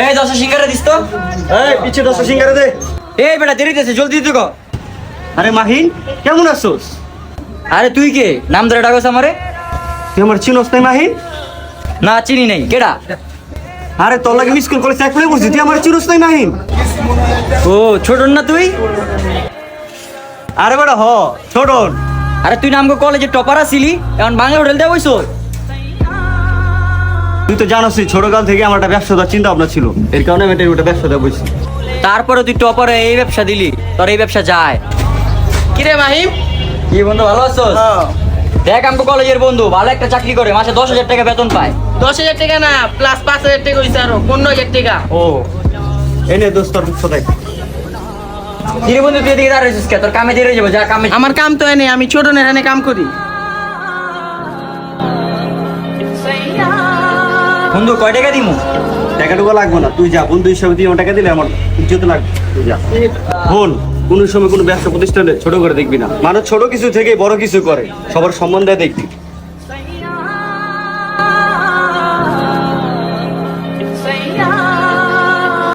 এই 10 সিঙ্গারা দিস তো। এই পিছে 10 সিঙ্গারা দে। এই বেটা দেরি হইতেছে, জলদি দিতে কো। আরে মাহিন কেমন আছোস? আরে তুই কে? নাম ধরে ডাকছ আমারে? তুই আমার চিনোস নাই মাহিন? না চিনি নাই, কেডা? আরে তোর লাগে মিস কল করে চেক করে বসছি, তুই আমার চিনোস নাই মাহিন? ও ছোটন না তুই? আরে বেটা হ ছোটন। আরে তুই নামগো কলেজে টপার আছিলি, এখন বাংলা হোটেল দেয়া বইছো। তুই তো জানোসই ছোটকাল থেকে আমার একটা ব্যবসাদার চিন্তা ভাবনা ছিল, এর কারণে আমি একটা ব্যবসাদার বসছি। তারপরে তুই টপারে এই ব্যবসা দিলি, তোর এই ব্যবসা যায়। কিরে মাহিম? কি বন্ধু ভালো আছোস? দেখ আমগো কলেজের বন্ধু ভালো একটা চাকরি করে, মাসে 10,000 টাকা বেতন পায়। 10,000 টাকা না, প্লাস 5,000 টাকা হইছে, আরো 15,000 টাকা। ও এনে দোস্ত তোর বুঝছো দেখ। কি রে বন্ধু তুই এদিকে দাঁড়াইছিস কে? তোর কামে দেরি হয়ে যাবে, যা কামে। আমার কাম তো এনে, আমি ছোট এখানে কাম করি। বন্ধু কয় টাকা দিমু? টাকাটুকু লাগবে না, তুই যা বন্ধু হিসাবে তুই আমার টাকা দিলে আমার ইজ্জত লাগবে, তুই যা। শোন, কোনো সময় কোনো ব্যবসা প্রতিষ্ঠানে ছোট করে দেখবি না, মানুষ ছোট কিছু থেকে বড় কিছু করে, সবার সম্মান দেয় দেখবি।